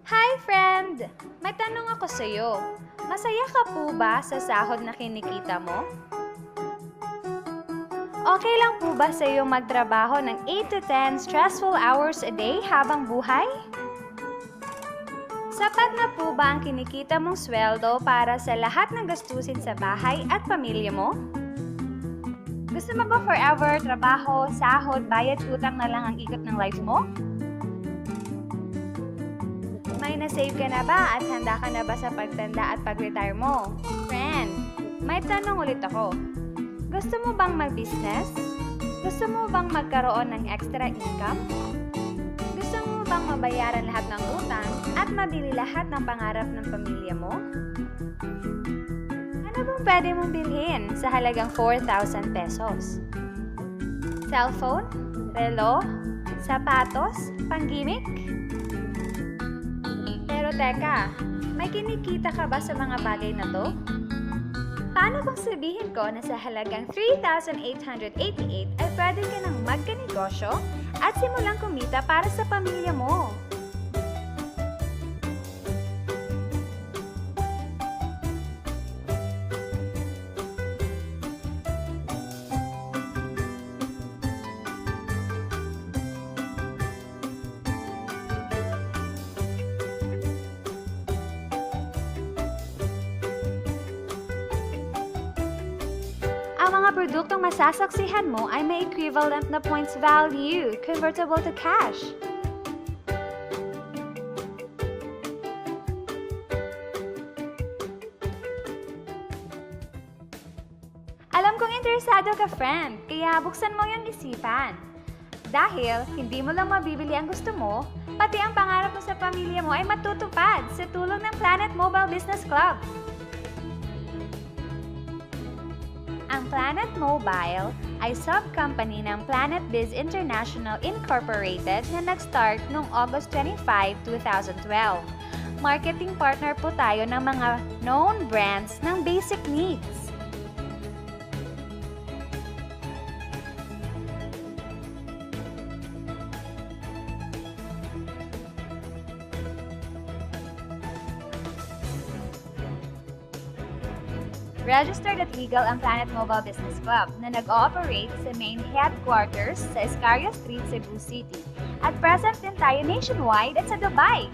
Hi, friend! May tanong ako sa'yo. Masaya ka po ba sa sahod na kinikita mo? Okay lang po ba sa'yo magtrabaho ng 8 to 10 stressful hours a day habang buhay? Sapat na po ba ang kinikita mong sweldo para sa lahat ng gastusin sa bahay at pamilya mo? Gusto mo ba forever trabaho, sahod, bayad, utang na lang ang ikot ng life mo? May na-save ka na ba at handa ka na ba sa pagtanda at pag-retire mo? Friend, may tanong ulit ako. Gusto mo bang mag-business? Gusto mo bang magkaroon ng extra income? Gusto mo bang mabayaran lahat ng utang at mabili lahat ng pangarap ng pamilya mo? Ano bang pwede mong bilhin sa halagang 4,000 pesos? Cellphone? Relo? Sapatos? Panggimik? Pero teka, may kinikita ka ba sa mga bagay na to? Paano kung sabihin ko na sa halagang 3,888 ay pwede ka nang magkanegosyo at simulang kumita para sa pamilya mo? Ang mga produktong masasaksihan mo ay may equivalent na points value, convertible to cash. Alam kong interesado ka, friend, kaya buksan mo yung isipan. Dahil hindi mo lang mabibili ang gusto mo, pati ang pangarap mo sa pamilya mo ay matutupad sa tulong ng Planet Mobile Business Club. Ang Planet Mobile ay sub-company ng Planet Biz International Incorporated na nag-start noong August 25, 2012. Marketing partner po tayo ng mga known brands ng basic needs. Registered at legal ang Planet Mobile Business Club na nag-ooperate sa main headquarters sa Escaria Street, Cebu City. At present din tayo nationwide at sa Dubai.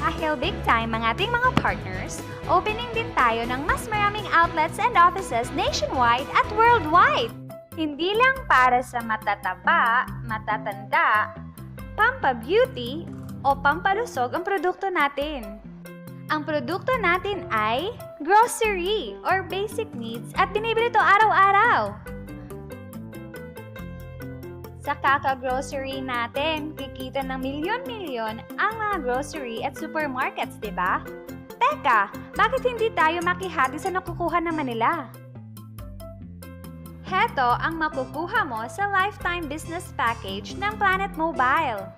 Dahil big time ang ating mga partners, opening din tayo ng mas maraming outlets and offices nationwide at worldwide. Hindi lang para sa matataba, matatanda, pampa-beauty o pampalusog ang produkto natin. Ang produkto natin ay grocery or basic needs at binibili ito araw-araw. Sa kaka-grocery natin, kikita ng milyon-milyon ang mga grocery at supermarkets, di ba? Teka, bakit hindi tayo makihati sa nakukuha naman nila? Heto ang makukuha mo sa lifetime business package ng Planet Mobile.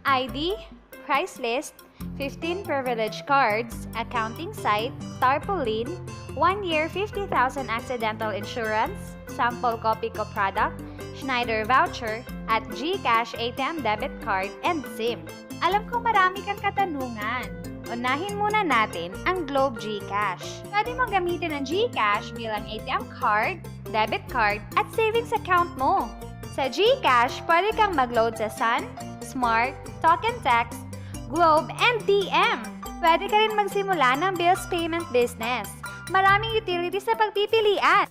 ID, price list, 15 privilege cards, accounting site, tarpaulin, 1 year 50,000 accidental insurance, sample copy ko product, Schneider voucher, at GCash ATM debit card and SIM. Alam ko marami kang katanungan. Unahin muna natin ang Globe GCash. Pwede mo gamitin ang GCash bilang ATM card, debit card, at savings account mo. Sa GCash, pwede kang mag-load sa Sun, Smart, Talk and Text, Globe, and DM. Pwede ka rin magsimula ng bills payment business. Maraming utilities na pagpipilian.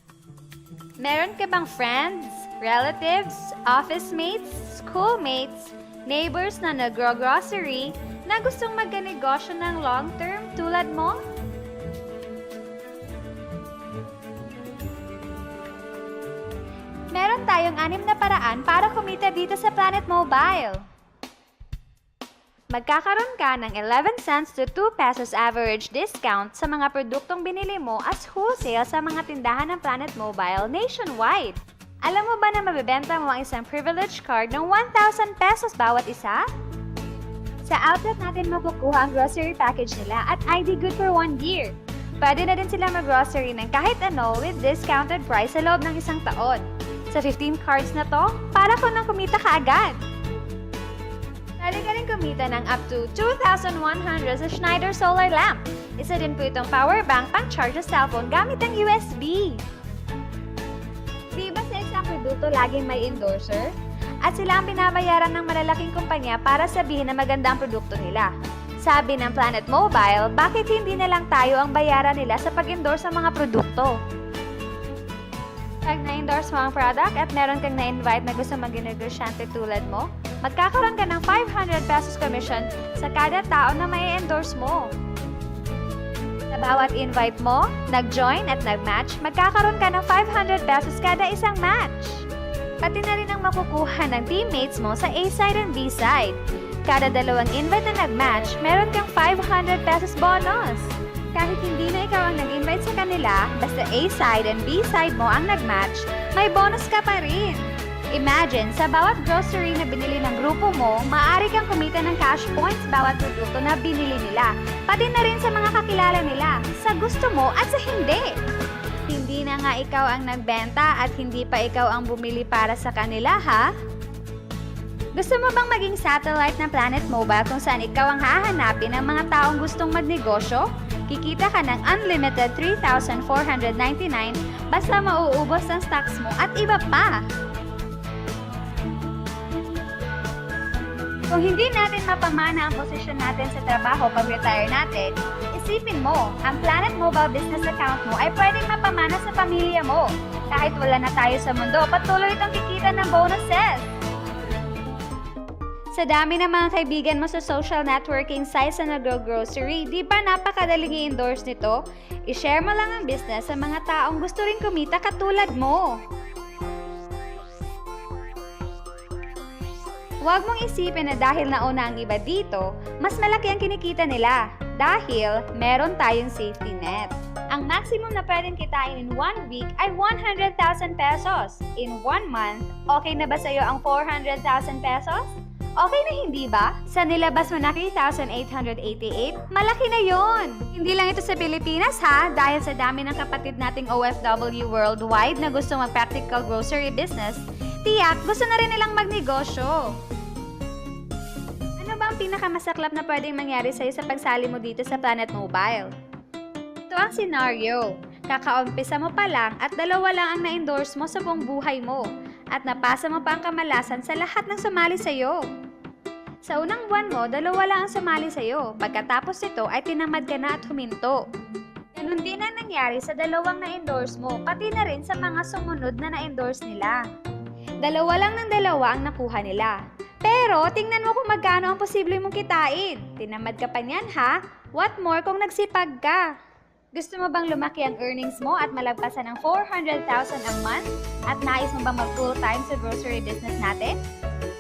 Meron ka bang friends, relatives, office mates, schoolmates, neighbors na nagro-grocery na gustong magkanegosyo ng long-term tulad mo? Meron tayong 6 na paraan para kumita dito sa Planet Mobile. Magkakaroon ka ng 11 cents to 2 pesos average discount sa mga produktong binili mo as wholesale sa mga tindahan ng Planet Mobile nationwide. Alam mo ba na mabibenta mo ang isang privilege card ng 1,000 pesos bawat isa? Sa outlet natin makukuha ang grocery package nila at ID good for 1 year. Pwede na din sila mag-grocery ng kahit ano with discounted price sa loob ng 1 taon. Sa 15 cards na to, para ko nang kumita ka agad. kumita ng up to 2,100 sa Schneider Solar Lamp. Isa din po itong power bank pang-charge sa cellphone gamit ang USB. Di ba sa isang produkto laging may endorser? At sila ang binabayaran ng malalaking kumpanya para sabihin na maganda ang produkto nila. Sabi ng Planet Mobile, bakit hindi na lang tayo ang bayaran nila sa pag-endorse ng mga produkto? Pag na-endorse mo ang product at meron kang na-invite na gusto maging negosyante tulad mo, magkakaroon ka ng 500 pesos commission sa kada tao na may endorse mo. Sa bawat invite mo, nag-join at nag-match, magkakaroon ka ng 500 pesos kada isang match. Pati na rin ang makukuha ng teammates mo sa A-side and B-side. Kada dalawang invite na nag-match, meron kang 500 pesos bonus. Kahit hindi na ikaw ang nag-invite sa kanila, basta A-side and B-side mo ang nag-match, may bonus ka pa rin. Imagine, sa bawat grocery na binili ng grupo mo, maaari kang kumita ng cash points bawat produkto na binili nila, pati na rin sa mga kakilala nila, sa gusto mo at sa hindi. Hindi na nga ikaw ang nagbenta at hindi pa ikaw ang bumili para sa kanila, ha? Gusto mo bang maging satellite ng Planet Mobile kung saan ikaw ang hahanapin ng mga taong gustong magnegosyo? Kikita ka ng unlimited 3,499 basta mauubos ang stocks mo at iba pa. Kung hindi natin mapamana ang posisyon natin sa trabaho pag-retire natin, isipin mo, ang Planet Mobile business account mo ay pwedeng mapamana sa pamilya mo. Kahit wala na tayo sa mundo, patuloy itong kikita ng bonuses. Sa dami ng mga kaibigan mo sa social networking sites na nag-grocery, di ba napakadaling i-endorse nito? I-share mo lang ang business sa mga taong gusto rin kumita katulad mo. Huwag mong isipin na dahil nauna ang iba dito, mas malaki ang kinikita nila. Dahil meron tayong safety net. Ang maximum na pwedeng kitain in 1 week ay 100,000 pesos. In 1 month, okay na ba sa'yo ang 400,000 pesos? Okay na hindi ba? Sa nilabas mo na 3,888, malaki na yon. Hindi lang ito sa Pilipinas ha, dahil sa dami ng kapatid nating OFW worldwide na gusto mag-practical grocery business, tiyak gusto na rin nilang magnegosyo. Ano ba ang pinakamasaklap na pwedeng mangyari sa'yo sa pagsali mo dito sa Planet Mobile? Ito ang scenario. Kakaumpisa mo pa lang at dalawa lang ang na-endorse mo sa buong buhay mo. At napasa mo pa ang kamalasan sa lahat ng sumali sa'yo. Sa unang buwan mo, dalawa lang ang sumali sa'yo. Pagkatapos nito ay tinamad ka na at huminto. Ganun din ang nangyari sa dalawang na-endorse mo, pati na rin sa mga sumunod na na-endorse nila. Dalawa lang ng dalawa ang nakuha nila. Pero tingnan mo kung magkano ang posible mong kitain. Tinamad ka pa niyan ha? What more kung nagsipag ka? Gusto mo bang lumaki ang earnings mo at malagpasan ng 400,000 a month? At nais mo bang mag-full-time sa grocery business natin?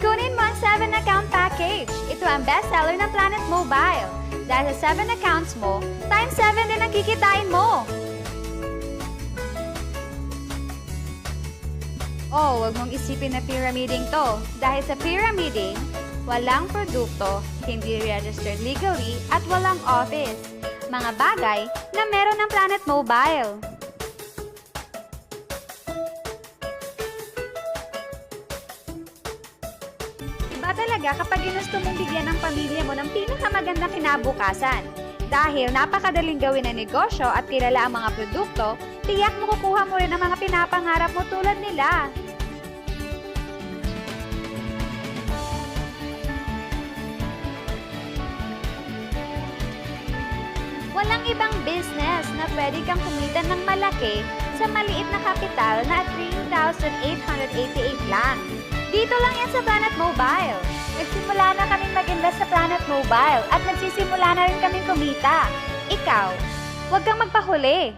Kunin mo ang 7-account package. Ito ang bestseller ng Planet Mobile. Dahil sa 7 accounts mo, times 7 din ang kikitain mo. Oh, huwag mong isipin na pyramiding to. Dahil sa pyramiding, walang produkto, hindi registered legally, at walang office. Mga bagay na meron ng Planet Mobile. Iba talaga kapag ginusto mong bigyan ng pamilya mo ng pinakamagandang kinabukasan. Dahil napakadaling gawin ang negosyo at kilala ang mga produkto, tiyak mo kukuha mo rin ang mga pinapangarap mo tulad nila. Walang ibang business na pwede kang kumita ng malaki sa maliit na kapital na 3,888 lang. Dito lang yan sa Planet Mobile. Nagsimula na kaming mag-invest sa Planet Mobile at nagsisimula na rin kaming kumita. Ikaw, huwag kang magpahuli.